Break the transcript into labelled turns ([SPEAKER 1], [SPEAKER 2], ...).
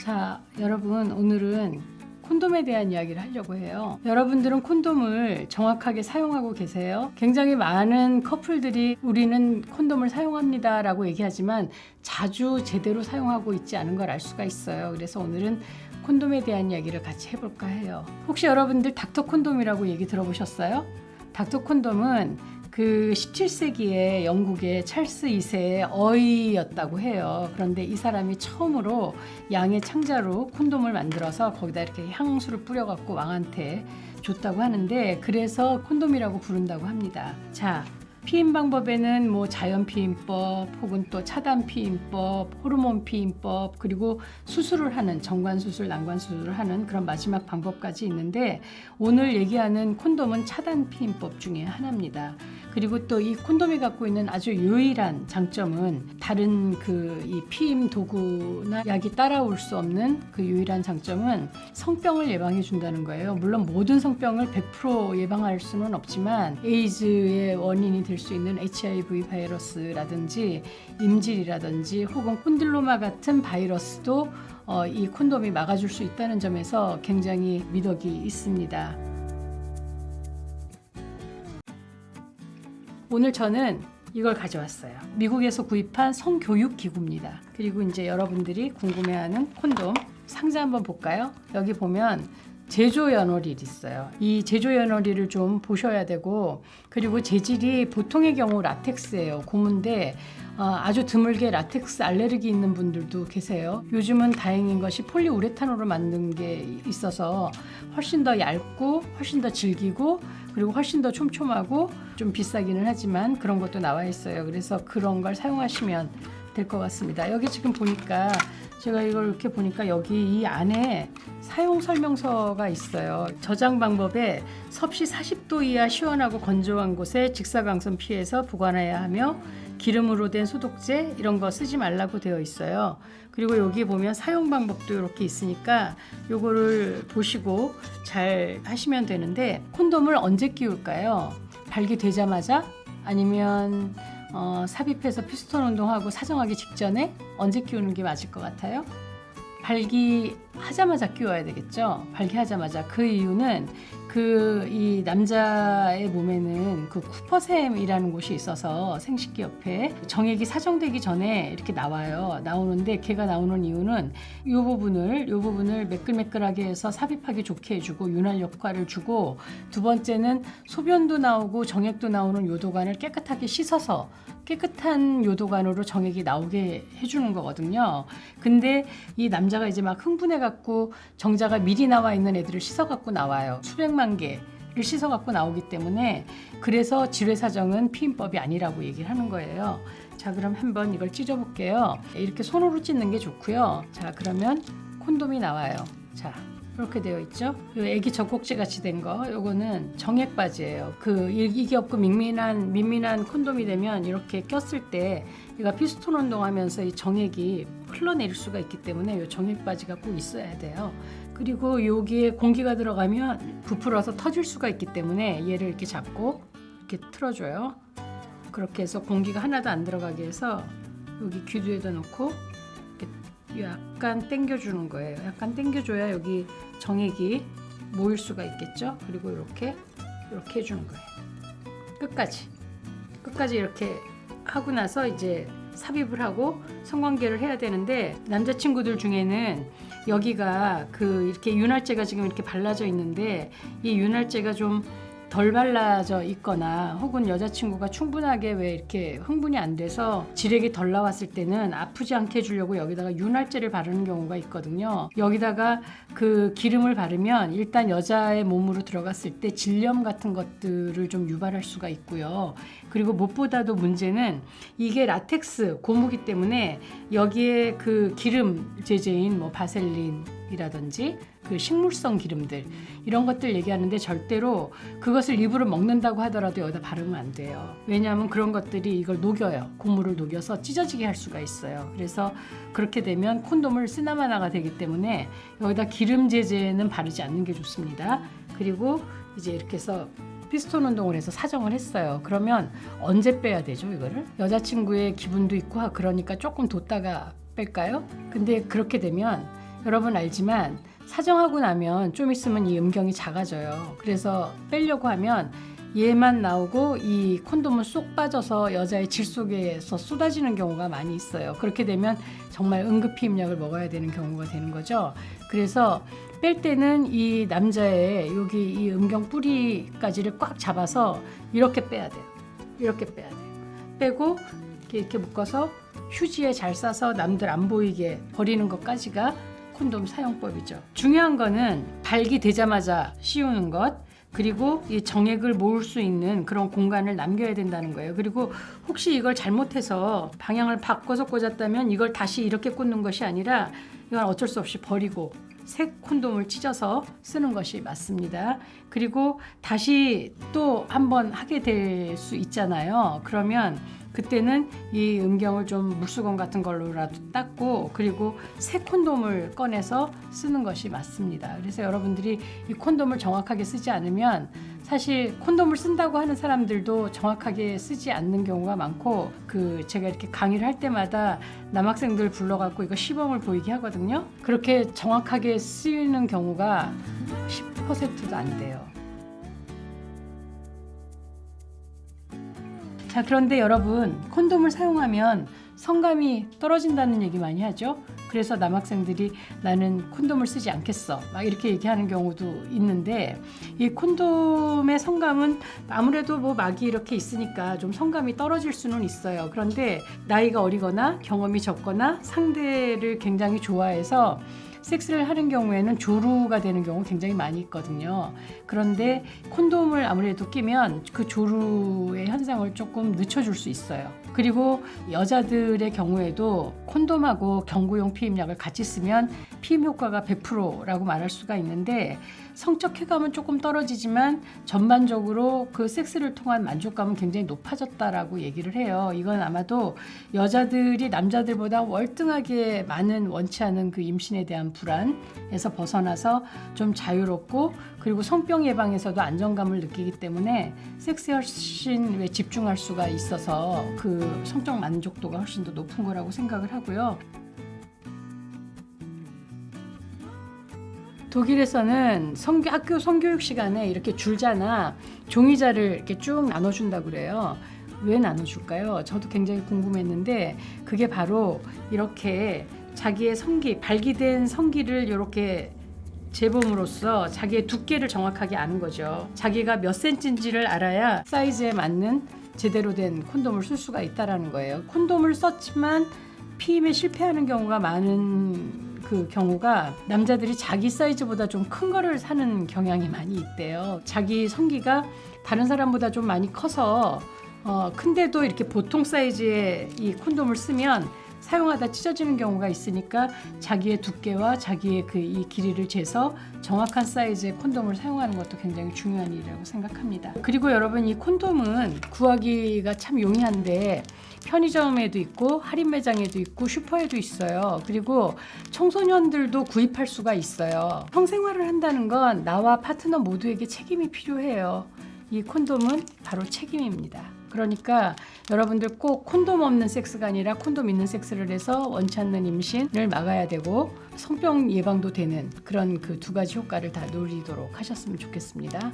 [SPEAKER 1] 자, 여러분 오늘은 콘돔에 대한 이야기를 하려고 해요. 여러분들은 콘돔을 정확하게 사용하고 계세요? 굉장히 많은 커플들이 우리는 콘돔을 사용합니다 라고 얘기하지만 자주 제대로 사용하고 있지 않은 걸 알 수가 있어요. 그래서 오늘은 콘돔에 대한 이야기를 같이 해볼까 해요. 혹시 여러분들 닥터 콘돔이라고 얘기 들어보셨어요? 닥터 콘돔은 그 17세기에 영국의 찰스 2세의 어이였다고 해요. 그런데 이 사람이 처음으로 양의 창자로 콘돔을 만들어서 거기다 이렇게 향수를 뿌려갖고 왕한테 줬다고 하는데 그래서 콘돔이라고 부른다고 합니다. 자, 피임 방법에는 뭐 자연 피임법 혹은 또 차단 피임법, 호르몬 피임법 그리고 수술을 하는 정관 수술, 난관 수술을 하는 그런 마지막 방법까지 있는데 오늘 얘기하는 콘돔은 차단 피임법 중에 하나입니다. 그리고 또 이 콘돔이 갖고 있는 아주 유일한 장점은 다른 이 피임 도구나 약이 따라올 수 없는 그 유일한 장점은 성병을 예방해 준다는 거예요. 물론 모든 성병을 100% 예방할 수는 없지만 에이즈의 원인이 될 수 있는 HIV 바이러스라든지 임질이라든지 혹은 콘딜로마 같은 바이러스도 이 콘돔이 막아줄 수 있다는 점에서 굉장히 미덕이 있습니다. 오늘 저는 이걸 가져왔어요. 미국에서 구입한 성교육 기구입니다. 그리고 이제 여러분들이 궁금해하는 콘돔 상자 한번 볼까요? 여기 보면 제조 연월이 있어요. 이 제조 연월을 좀 보셔야 되고 그리고 재질이 보통의 경우 라텍스예요. 고무인데 아주 드물게 라텍스 알레르기 있는 분들도 계세요. 요즘은 다행인 것이 폴리우레탄으로 만든 게 있어서 훨씬 더 얇고 훨씬 더 질기고 그리고 훨씬 더 촘촘하고 좀 비싸기는 하지만 그런 것도 나와 있어요. 그래서 그런 걸 사용하시면 될 것 같습니다. 여기 지금 보니까 제가 이걸 이렇게 보니까 여기 이 안에 사용 설명서가 있어요. 저장 방법에 섭씨 40도 이하 시원하고 건조한 곳에 직사광선 피해서 보관해야 하며 기름으로 된 소독제 이런 거 쓰지 말라고 되어 있어요. 그리고 여기 보면 사용 방법도 이렇게 있으니까 요거를 보시고 잘 하시면 되는데 콘돔을 언제 끼울까요? 발기되자마자 아니면 삽입해서 피스톤 운동하고 사정하기 직전에 언제 끼우는 게 맞을 것 같아요? 발기하자마자 끼워야 되겠죠. 발기하자마자. 그 이유는 이 남자의 몸에는 그 쿠퍼샘이라는 곳이 있어서 생식기 옆에 정액이 사정되기 전에 이렇게 나오는데 걔가 나오는 이유는 이 부분을 매끌매끌하게 해서 삽입하기 좋게 해주고 윤활 역할을 주고 두 번째는 소변도 나오고 정액도 나오는 요도관을 깨끗하게 씻어서 깨끗한 요도관으로 정액이 나오게 해주는 거거든요. 근데 이 남자가 이제 막 흥분해갖고 정자가 미리 나와 있는 애들을 씻어갖고 나와요. 수백만 개를 씻어갖고 나오기 때문에 그래서 질외사정은 피임법이 아니라고 얘기를 하는 거예요. 자, 그럼 한번 이걸 찢어볼게요. 이렇게 손으로 찢는 게 좋고요. 자, 그러면 콘돔이 나와요. 자, 이렇게 되어 있죠. 요 애기 젖꼭지 같이 된 거, 요거는 정액 바지예요. 이게 없고 민민한 콘돔이 되면 이렇게 꼈을 때 얘가 피스톤 운동하면서 이 정액이 흘러내릴 수가 있기 때문에 요 정액 바지가 꼭 있어야 돼요. 그리고 여기에 공기가 들어가면 부풀어서 터질 수가 있기 때문에 얘를 이렇게 잡고 이렇게 틀어줘요. 그렇게 해서 공기가 하나도 안 들어가게 해서 여기 귀두에다 놓고 약간 당겨주는 거예요. 약간 당겨줘야 여기 정액이 모일 수가 있겠죠. 그리고 이렇게 해주는 거예요. 끝까지 이렇게 하고 나서 이제 삽입을 하고 성관계를 해야 되는데 남자친구들 중에는 여기가 이렇게 윤활제가 지금 이렇게 발라져 있는데 이 윤활제가 좀 덜 발라져 있거나 혹은 여자친구가 충분하게 왜 이렇게 흥분이 안 돼서 지렉이 덜 나왔을 때는 아프지 않게 해주려고 여기다가 윤활제를 바르는 경우가 있거든요. 여기다가 그 기름을 바르면 일단 여자의 몸으로 들어갔을 때 질염 같은 것들을 좀 유발할 수가 있고요. 그리고 무엇보다도 문제는 이게 라텍스 고무기 때문에 여기에 그 기름 제제인 뭐 바셀린이라든지 그 식물성 기름들 이런 것들 얘기하는데 절대로 그것을 입으로 먹는다고 하더라도 여기다 바르면 안 돼요. 왜냐하면 그런 것들이 이걸 녹여요. 고무를 녹여서 찢어지게 할 수가 있어요. 그래서 그렇게 되면 콘돔을 쓰나마나가 되기 때문에 여기다 기름 제제는 바르지 않는 게 좋습니다. 그리고 이제 이렇게 해서 피스톤 운동을 해서 사정을 했어요. 그러면 언제 빼야 되죠, 이거를? 여자친구의 기분도 있고 그러니까 조금 뒀다가 뺄까요? 근데 그렇게 되면 여러분 알지만 사정하고 나면 좀 있으면 이 음경이 작아져요. 그래서 빼려고 하면 얘만 나오고 이 콘돔은 쏙 빠져서 여자의 질 속에서 쏟아지는 경우가 많이 있어요. 그렇게 되면 정말 응급히 입력을 먹어야 되는 경우가 되는 거죠. 그래서 뺄 때는 이 남자의 여기 이 음경 뿌리까지를 꽉 잡아서 이렇게 빼야 돼요. 이렇게 빼야 돼요. 빼고 이렇게 묶어서 휴지에 잘 싸서 남들 안 보이게 버리는 것까지가 콘돔 사용법이죠. 중요한 거는 발기되자마자 씌우는 것, 그리고 이 정액을 모을 수 있는 그런 공간을 남겨야 된다는 거예요. 그리고 혹시 이걸 잘못해서 방향을 바꿔서 꽂았다면 이걸 다시 이렇게 꽂는 것이 아니라 이건 어쩔 수 없이 버리고 새 콘돔을 찢어서 쓰는 것이 맞습니다. 그리고 다시 또 한번 하게 될 수 있잖아요. 그러면 그때는 이 음경을 좀 물수건 같은 걸로라도 닦고 그리고 새 콘돔을 꺼내서 쓰는 것이 맞습니다. 그래서 여러분들이 이 콘돔을 정확하게 쓰지 않으면 사실 콘돔을 쓴다고 하는 사람들도 정확하게 쓰지 않는 경우가 많고 제가 이렇게 강의를 할 때마다 남학생들 불러갖고 이거 시범을 보이게 하거든요. 그렇게 정확하게 쓰이는 경우가 10%도 안 돼요. 자, 그런데 여러분, 콘돔을 사용하면 성감이 떨어진다는 얘기 많이 하죠. 그래서 남학생들이 나는 콘돔을 쓰지 않겠어 막 이렇게 얘기하는 경우도 있는데, 이 콘돔의 성감은 아무래도 뭐 막이 이렇게 있으니까 좀 성감이 떨어질 수는 있어요. 그런데 나이가 어리거나 경험이 적거나 상대를 굉장히 좋아해서 섹스를 하는 경우에는 조루가 되는 경우 굉장히 많이 있거든요. 그런데 콘돔을 아무래도 끼면 그 조루의 현상을 조금 늦춰줄 수 있어요. 그리고 여자들의 경우에도 콘돔하고 경구용 피임약을 같이 쓰면 피임 효과가 100%라고 말할 수가 있는데, 성적 쾌감은 조금 떨어지지만 전반적으로 그 섹스를 통한 만족감은 굉장히 높아졌다라고 얘기를 해요. 이건 아마도 여자들이 남자들보다 월등하게 많은 원치 않은 그 임신에 대한 불안에서 벗어나서 좀 자유롭고, 그리고 성병 예방에서도 안정감을 느끼기 때문에 섹스에 훨씬 집중할 수가 있어서 그 성적 만족도가 훨씬 더 높은 거라고 생각을 하고요. 독일에서는 학교 성교육 시간에 이렇게 줄자나 종이자를 이렇게 쭉 나눠준다고 그래요. 왜 나눠줄까요? 저도 굉장히 궁금했는데, 그게 바로 이렇게 자기의 성기, 발기된 성기를 이렇게 재봄으로써 자기의 두께를 정확하게 아는 거죠. 자기가 몇 센치인지를 알아야 사이즈에 맞는 제대로 된 콘돔을 쓸 수가 있다는 거예요. 콘돔을 썼지만 피임에 실패하는 경우가 많은 그 경우가 남자들이 자기 사이즈보다 좀 큰 거를 사는 경향이 많이 있대요. 자기 성기가 다른 사람보다 좀 많이 커서 근데도 이렇게 보통 사이즈의 이 콘돔을 쓰면 사용하다 찢어지는 경우가 있으니까 자기의 두께와 자기의 이 길이를 재서 정확한 사이즈의 콘돔을 사용하는 것도 굉장히 중요한 일이라고 생각합니다. 그리고 여러분, 이 콘돔은 구하기가 참 용이한데 편의점에도 있고 할인 매장에도 있고 슈퍼에도 있어요. 그리고 청소년들도 구입할 수가 있어요. 성생활을 한다는 건 나와 파트너 모두에게 책임이 필요해요. 이 콘돔은 바로 책임입니다. 그러니까 여러분들 꼭 콘돔 없는 섹스가 아니라 콘돔 있는 섹스를 해서 원치 않는 임신을 막아야 되고 성병 예방도 되는 그런 그 두 가지 효과를 다 누리도록 하셨으면 좋겠습니다.